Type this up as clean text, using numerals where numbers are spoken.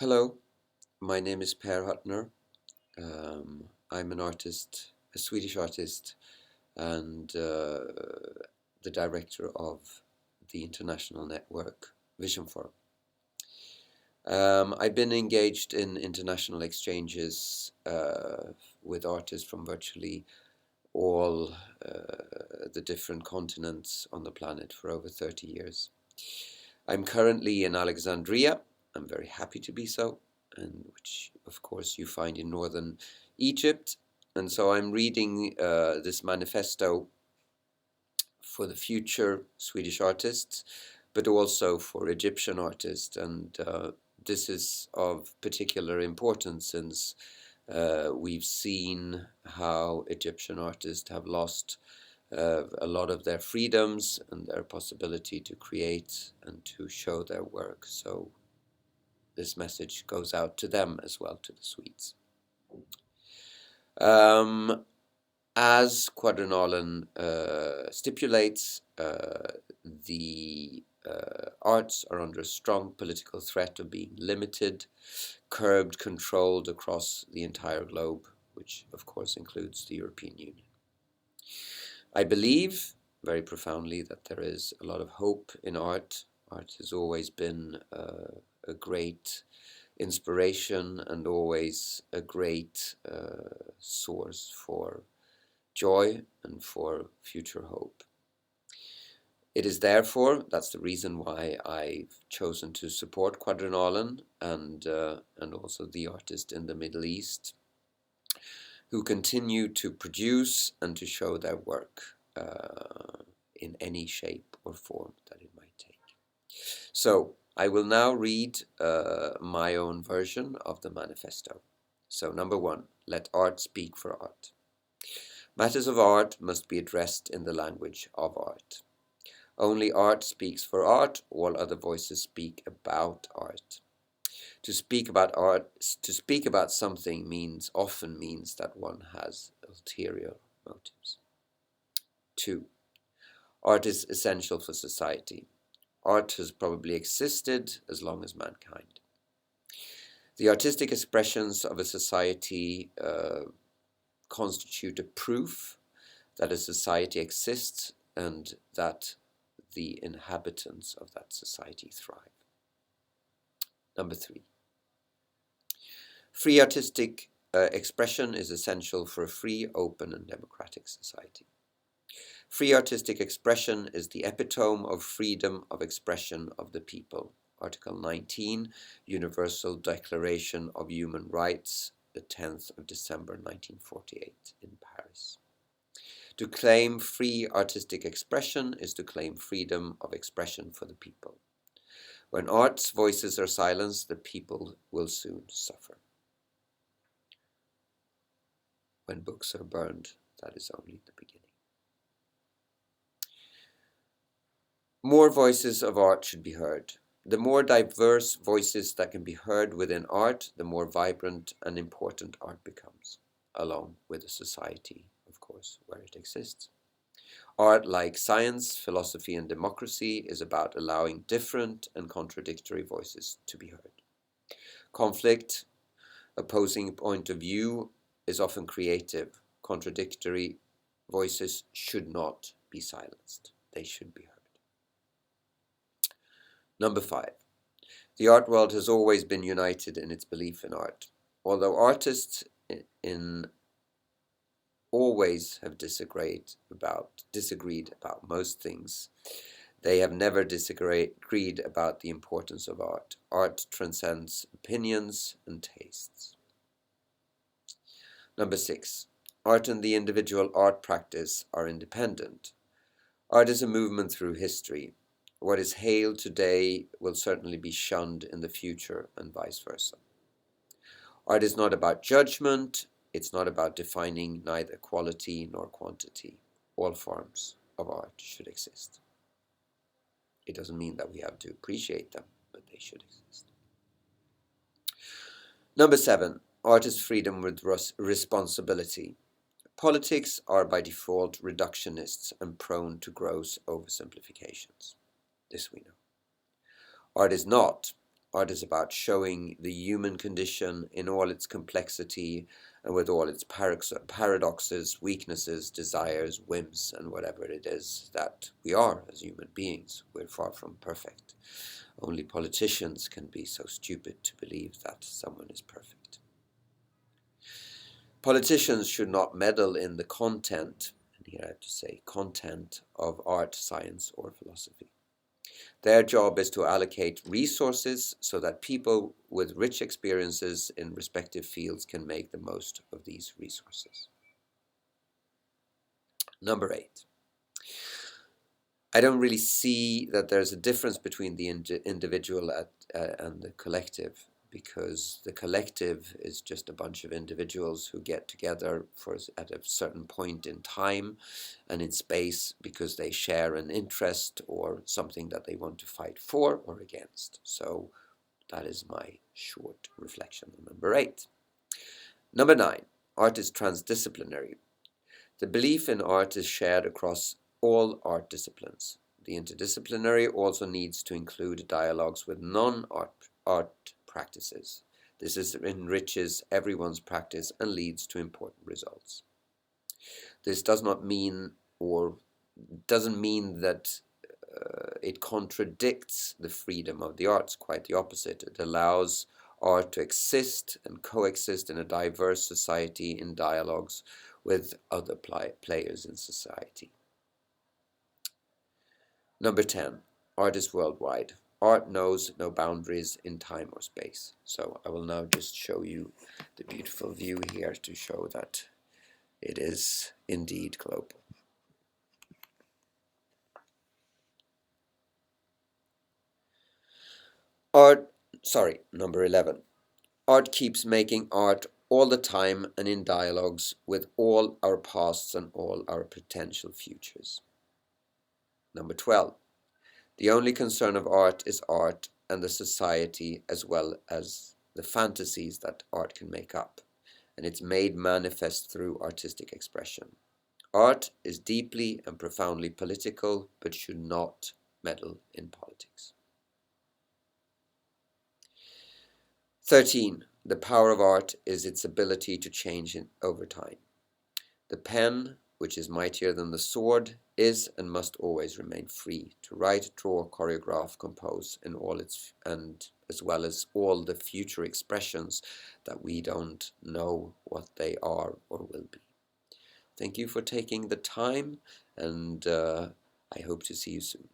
Hello, my name is Per Huttner. I'm an artist, a Swedish artist, and the director of the international network Vision Forum. I've been engaged in international exchanges with artists from virtually all the different continents on the planet for over 30 years. I'm currently in Alexandria. I'm very happy to be so, and which of course you find in northern Egypt. And so I'm reading this manifesto for the future Swedish artists, but also for Egyptian artists. And this is of particular importance since we've seen how Egyptian artists have lost a lot of their freedoms and their possibility to create and to show their work. So this message goes out to them as well, to the Swedes. As Quadrennalen stipulates, the arts are under a strong political threat of being limited, curbed, controlled across the entire globe, which of course includes the European Union. I believe very profoundly that there is a lot of hope in art. Art has always been a great inspiration and always a great source for joy and for future hope. It is therefore, that's the reason why I've chosen to support Quadrennalen and also the artists in the Middle East who continue to produce and to show their work in any shape or form that it might take. So I will now read my own version of the manifesto. So number 1, let art speak for art. Matters of art must be addressed in the language of art. Only art speaks for art, all other voices speak about art. To speak about art, to speak about something often means that one has ulterior motives. 2. Art is essential for society. Art has probably existed as long as mankind. The artistic expressions of a society constitute a proof that a society exists and that the inhabitants of that society thrive. Number 3. Free artistic expression is essential for a free, open, and democratic society. Free artistic expression is the epitome of freedom of expression of the people. Article 19, Universal Declaration of Human Rights, the 10th of December 1948 in Paris. To claim free artistic expression is to claim freedom of expression for the people. When art's voices are silenced, the people will soon suffer. When books are burned, that is only the beginning. More voices of art should be heard. The more diverse voices that can be heard within art, the more vibrant and important art becomes, along with the society, of course, where it exists. Art, like science, philosophy, and democracy, is about allowing different and contradictory voices to be heard. Conflict, opposing point of view, is often creative. Contradictory voices should not be silenced. They should be heard. Number 5. The art world has always been united in its belief in art. Although artists always have disagreed about most things, they have never disagreed about the importance of art. Art transcends opinions and tastes. Number 6. Art and the individual art practice are independent. Art is a movement through history. What is hailed today will certainly be shunned in the future, and vice versa. Art is not about judgment. It's not about defining neither quality nor quantity. All forms of art should exist. It doesn't mean that we have to appreciate them, but they should exist. Number 7. Art is freedom with responsibility. Politics are by default reductionists and prone to gross oversimplifications. This we know. Art is not. Art is about showing the human condition in all its complexity and with all its paradoxes, weaknesses, desires, whims, and whatever it is that we are as human beings. We're far from perfect. Only politicians can be so stupid to believe that someone is perfect. Politicians should not meddle in the content, and here I have to say content, of art, science, or philosophy. Their job is to allocate resources so that people with rich experiences in respective fields can make the most of these resources. Number 8. I don't really see that there's a difference between the individual and the collective, because the collective is just a bunch of individuals who get together at a certain point in time and in space because they share an interest or something that they want to fight for or against. So that is my short reflection on number 8. Number 9, art is transdisciplinary. The belief in art is shared across all art disciplines. The interdisciplinary also needs to include dialogues with non-art practices. This enriches everyone's practice and leads to important results. This doesn't mean that it contradicts the freedom of the arts. Quite the opposite. It allows art to exist and coexist in a diverse society in dialogues with other players in society. Number 10, art is worldwide. Art knows no boundaries in time or space. So I will now just show you the beautiful view here to show that it is indeed global. Number 11. Art keeps making art all the time and in dialogues with all our pasts and all our potential futures. Number 12. The only concern of art is art and the society, as well as the fantasies that art can make up, and it's made manifest through artistic expression. Art is deeply and profoundly political, but should not meddle in politics. 13. The power of art is its ability to change over time. The pen, which is mightier than the sword, is and must always remain free to write, draw, choreograph, compose, and as well as all the future expressions that we don't know what they are or will be. Thank you for taking the time, and I hope to see you soon.